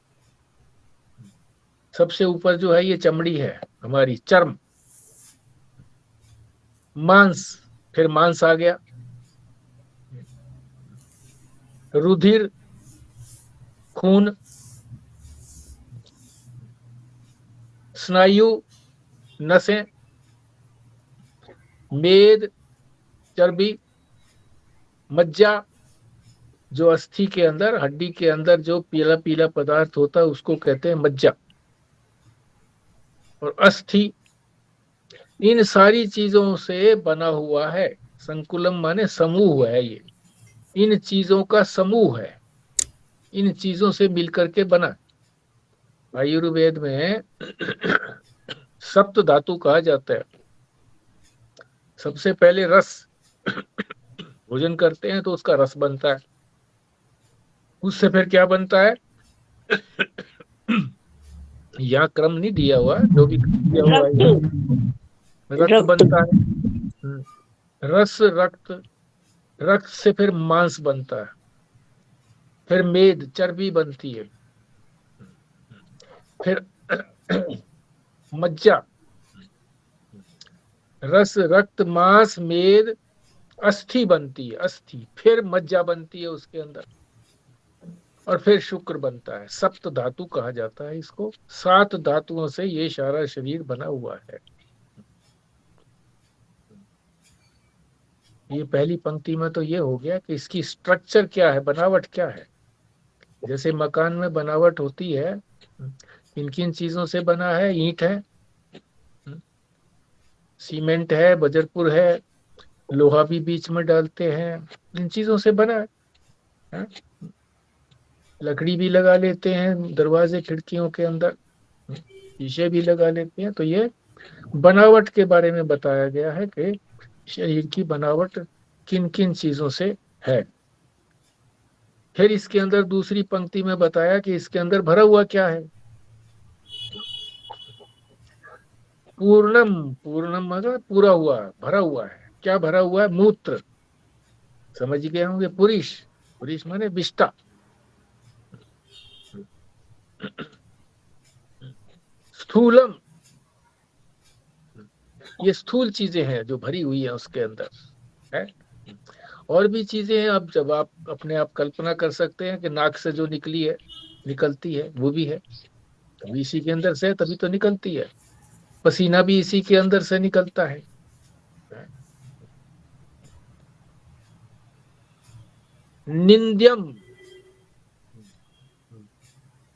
सबसे ऊपर जो है ये चमड़ी है हमारी, चर्म। मांस, फिर मांस आ गया। रुधिर, खून। स्नायु, नसें। मेद, चर्बी। मज्जा, जो अस्थि के अंदर, हड्डी के अंदर जो पीला पीला पदार्थ होता है उसको कहते हैं मज्जा। और अस्थि, इन सारी चीजों से बना हुआ है। संकुलम माने समूह है ये, इन चीजों का समूह है, इन चीजों से मिलकर के बना। आयुर्वेद में सप्त धातु कहा जाता है। सबसे पहले रस, भोजन करते हैं तो उसका रस बनता है। उससे फिर क्या बनता है यहाँ क्रम नहीं दिया हुआ, जो भी दिया हुआ है। रक्त बनता है, रस, रक्त। रक्त से फिर मांस बनता है, फिर मेद, चर्बी बनती है, फिर मज्जा। रस, रक्त, मांस, मेद, अस्थि बनती है, अस्थि। फिर मज्जा बनती है उसके अंदर, और फिर शुक्र बनता है। सप्त धातु कहा जाता है इसको। 7 धातुओं से ये सारा शरीर बना हुआ है। ये पहली पंक्ति में तो ये हो गया कि इसकी स्ट्रक्चर क्या है, बनावट क्या है। जैसे मकान में बनावट होती है, किन किन चीजों से बना है। ईंट है, सीमेंट है, बजरपुर है, लोहा भी बीच में डालते हैं, इन चीजों से बना है। लकड़ी भी लगा लेते हैं दरवाजे खिड़कियों के अंदर, शीशे भी लगा लेते हैं। तो ये बनावट के बारे में बताया गया है कि शरीर की बनावट किन किन चीजों से है। फिर इसके अंदर दूसरी पंक्ति में बताया कि इसके अंदर भरा हुआ क्या है। पूर्णम, पूर्णम मतलब पूरा हुआ, भरा हुआ है। क्या भरा हुआ है? मूत्र, समझ गए होंगे। पुरीश, पुरीश माने विष्टा। स्थूलम, ये स्थूल चीजें हैं जो भरी हुई है उसके अंदर है। और भी चीजें हैं। अब जब आप अपने आप कल्पना कर सकते हैं कि नाक से जो निकली है, निकलती है, वो भी है, तभी इसी के अंदर से, तभी तो निकलती है। पसीना भी इसी के अंदर से निकलता है। निंद्यम,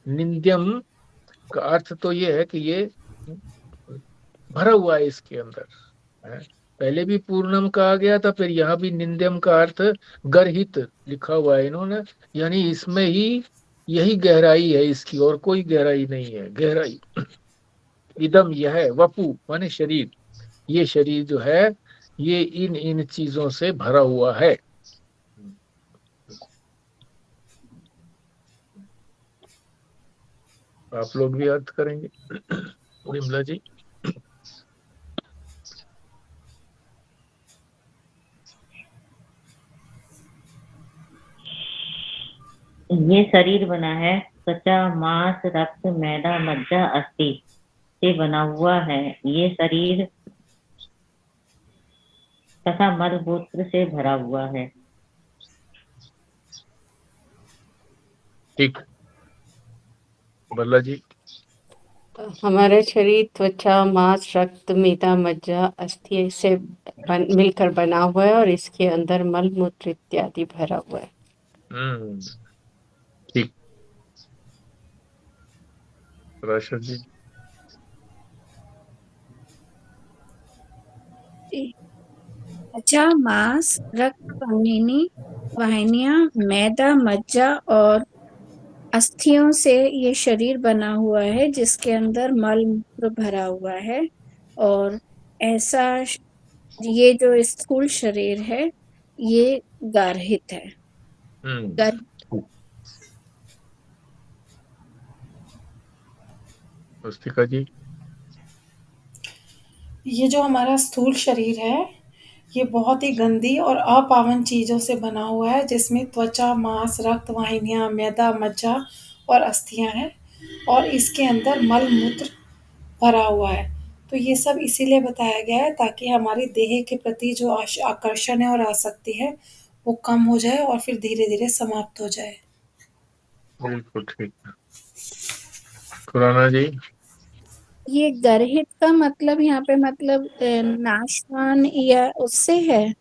निंद्यम का अर्थ तो ये है कि ये भरा हुआ है इसके अंदर है। पहले भी पूर्णम कहा गया था, फिर यहाँ भी निंद्यम का अर्थ गर्हित लिखा हुआ है इन्होंने, यानी इसमें ही यही गहराई है इसकी, और कोई गहराई नहीं है। गहराई इदम यह वपु माने शरीर, ये शरीर जो है ये इन इन चीजों से भरा हुआ है। आप लोग भी अर्थ करेंगे विमला जी। ये शरीर बना है त्वचा मांस रक्त मैदा मज्जा अस्थि से बना हुआ है। ये शरीर तथा मल मूत्र से भरा हुआ है। ठीक, बल्ला जी। हमारा शरीर त्वचा मांस रक्त मेदा मज्जा अस्थि से मिलकर बना हुआ है और इसके अंदर मल मूत्र इत्यादि भरा हुआ है। ठीक, राशद जी। त्वचा मांस रक्त वाहिनियां मैदा मज्जा और अस्थियों से ये शरीर बना हुआ है जिसके अंदर मल मूत्र भरा हुआ है। और ऐसा ये जो स्थूल शरीर है ये गारहित है। स्वस्तिका जी। ये जो हमारा स्थूल शरीर है ये बहुत ही गंदी और अपावन चीजों से बना हुआ है, जिसमें त्वचा मांस रक्त वाहिनियां मैदा मज्जा और अस्थियां हैं और इसके अंदर मल मूत्र भरा हुआ है। तो ये सब इसीलिए बताया गया है ताकि हमारी देह के प्रति जो आकर्षण है और आसक्ति है वो कम हो जाए और फिर धीरे धीरे समाप्त हो जाए। बिल्कुल ठीक। खुराना जी। ये गर्हित का मतलब यहाँ पे मतलब नाशवान या उससे है।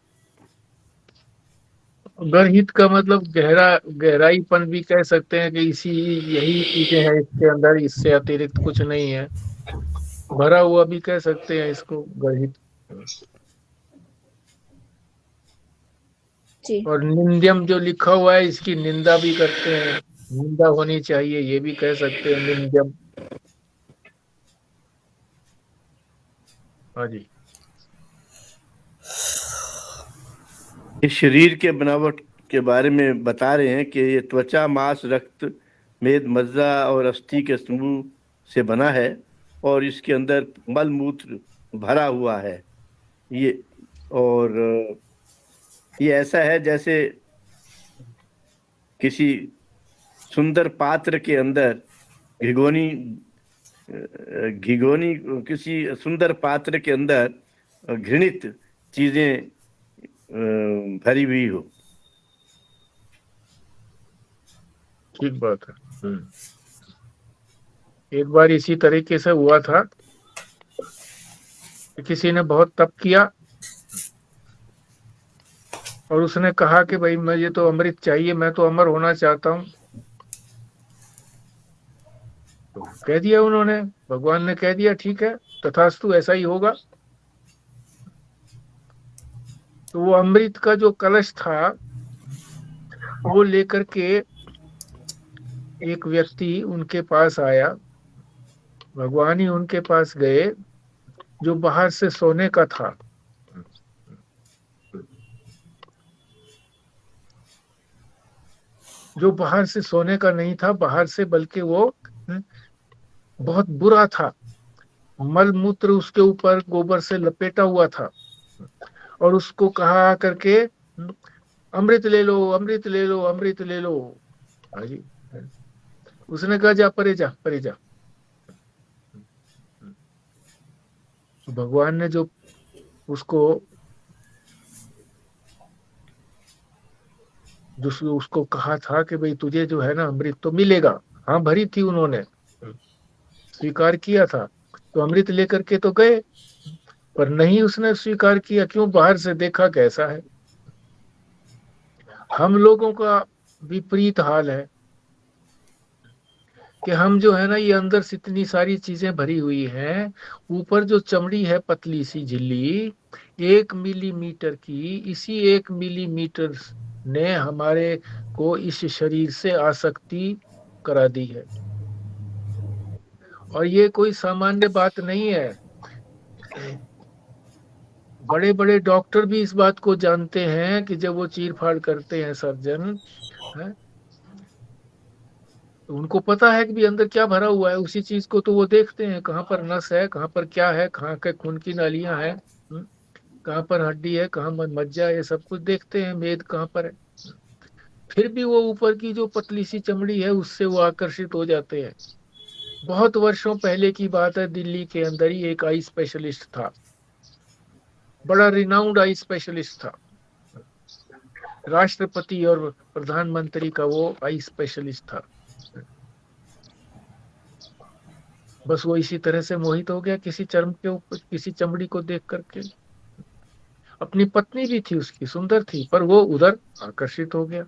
गर्हित का मतलब गहराईपन भी कह सकते हैं कि इसी यही चीजें हैं इसके अंदर, इससे अतिरिक्त कुछ नहीं है। भरा हुआ भी कह सकते हैं इसको गर्हित। जी। और निंद्यम जो लिखा हुआ है इसकी निंदा भी करते हैं, निंदा होनी चाहिए ये भी कह सकते हैं निंद्यम। हाँ जी। इस शरीर के बनावट के बारे में बता रहे हैं कि ये त्वचा मांस रक्त मेद मज्जा और अस्थि के समूह से बना है और इसके अंदर मल मूत्र भरा हुआ है। ये और ये ऐसा है जैसे किसी सुंदर पात्र के अंदर घिगोनी किसी सुंदर पात्र के अंदर घृणित चीजें भरी हुई हो। ठीक बात है। एक बार इसी तरीके से हुआ था कि किसी ने बहुत तप किया और उसने कहा कि भाई मुझे तो अमृत चाहिए, मैं तो अमर होना चाहता हूं। तो कह दिया उन्होंने, भगवान ने कह दिया ठीक है तथास्तु ऐसा ही होगा। तो वो अमृत का जो कलश था वो लेकर के एक व्यक्ति उनके पास आया, भगवान ही उनके पास गए, जो बाहर से सोने का था। जो बाहर से सोने का नहीं था, बाहर से बल्कि वो बहुत बुरा था, मल मूत्र उसके ऊपर गोबर से लपेटा हुआ था। और उसको कहा करके अमृत ले लो अमृत ले लो अमृत ले लो। हाँ जी। उसने कहा जा परे जा परे जा। तो भगवान ने जो उसको कहा था कि भाई तुझे जो है ना अमृत तो मिलेगा। हाँ भरी थी, उन्होंने स्वीकार किया था, तो अमृत लेकर के तो गए, पर नहीं उसने स्वीकार किया। क्यों? बाहर से देखा कैसा है। हम लोगों का विपरीत हाल है कि हम जो है ना ये अंदर से इतनी सारी चीजें भरी हुई हैं, ऊपर जो चमड़ी है पतली सी झिल्ली 1 मिलीमीटर की, इसी 1 मिलीमीटर ने हमारे को इस शरीर से आसक्ति करा दी है। और ये कोई सामान्य बात नहीं है। बड़े बड़े डॉक्टर भी इस बात को जानते हैं कि जब वो चीर फाड़ करते हैं सर्जन, है, तो उनको पता है कि भी अंदर क्या भरा हुआ है। उसी चीज को तो वो देखते हैं, कहाँ पर नस है, कहाँ पर क्या है, कहाँ के खून की नालियां हैं, कहाँ पर हड्डी है, कहाँ मज्जा है, ये सब कुछ देखते हैं, मेद कहाँ पर है। फिर भी वो ऊपर की जो पतली सी चमड़ी है उससे वो आकर्षित हो जाते हैं। बहुत वर्षों पहले की बात है, दिल्ली के अंदर ही एक आई स्पेशलिस्ट था, बड़ा रिनाउंड आई स्पेशलिस्ट था, राष्ट्रपति और प्रधानमंत्री का वो आई स्पेशलिस्ट था। बस वो इसी तरह से मोहित हो गया किसी चर्म के ऊपर, किसी चमड़ी को देख करके। अपनी पत्नी भी थी उसकी, सुंदर थी, पर वो उधर आकर्षित हो गया।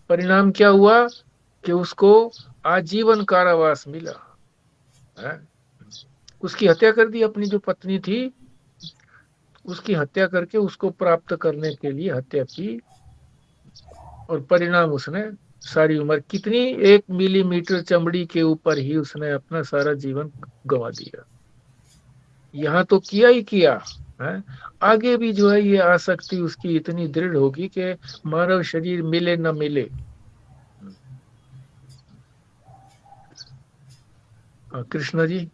परिणाम क्या हुआ कि उसको आजीवन कारावास मिला है? उसकी हत्या कर दी, अपनी जो पत्नी थी उसकी हत्या करके उसको प्राप्त करने के लिए हत्या की, और परिणाम उसने सारी उम्र, कितनी 1 मिलीमीटर चमड़ी के ऊपर ही उसने अपना सारा जीवन गंवा दिया। यहाँ तो किया ही किया है, आगे भी जो है ये आसक्ति उसकी इतनी दृढ़ होगी कि मानव शरीर मिले न मिले। कृष्णा जी।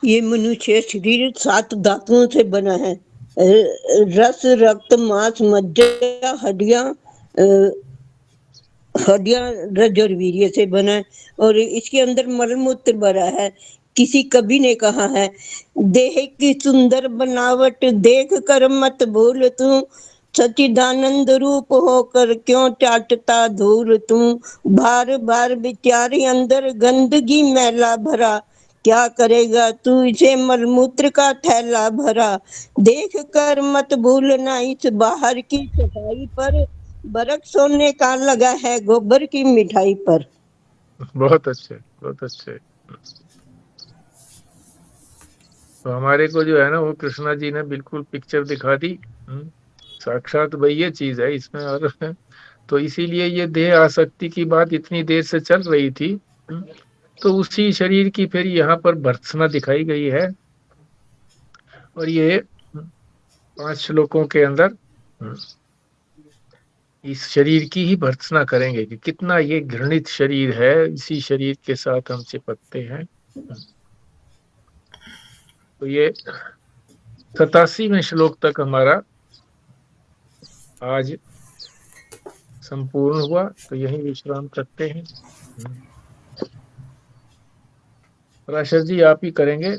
ये मनुष्य शरीर 7 धातुओं से बना है। रस, रक्त, मांस, मज्जा, हड्डियां, रज और वीर्य से बना है, और इसके अंदर मलमूत्र भरा है। किसी कवि ने कहा है, देह की सुंदर बनावट देख कर मत भूल तू, सच्चिदानंद रूप होकर क्यों चाटता धूल तू, बार बार विचारी अंदर गंदगी मैला भरा, क्या करेगा तू इसे मलमूत्र का थैला भरा, देख कर मत भूलना इस बाहर की सफाई पर, बरक सोने का लगा है गोबर की मिठाई पर। बहुत अच्छे, बहुत अच्छे। तो हमारे को जो है ना, वो कृष्णा जी ने बिल्कुल पिक्चर दिखा दी। साक्षात भाई ये चीज है इसमें। और तो इसीलिए ये देह आसक्ति की बात इतनी देर से चल रही थी। तो उसी शरीर की फिर यहाँ पर भर्त्सना दिखाई गई है, और ये 5 श्लोकों के अंदर इस शरीर की ही भर्त्सना करेंगे कि कितना ये घृणित शरीर है, इसी शरीर के साथ हम चिपकते हैं। तो ये 87वें श्लोक तक हमारा आज संपूर्ण हुआ। तो यही विश्राम करते हैं। पराशर जी आप ही करेंगे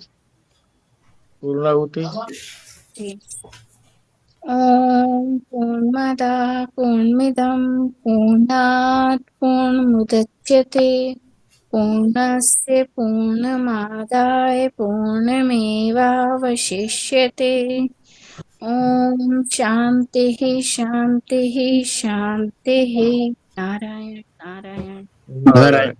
पूर्णाहुति। ॐ पूर्णमदः पूर्णमिदं पूर्णात् पूर्णमुदच्यते पूर्णस्य पूर्णमादाय पूर्णमेवावशिष्यते। ॐ शान्तिः शान्तिः शान्तिः। नारायण नारायण नारायण।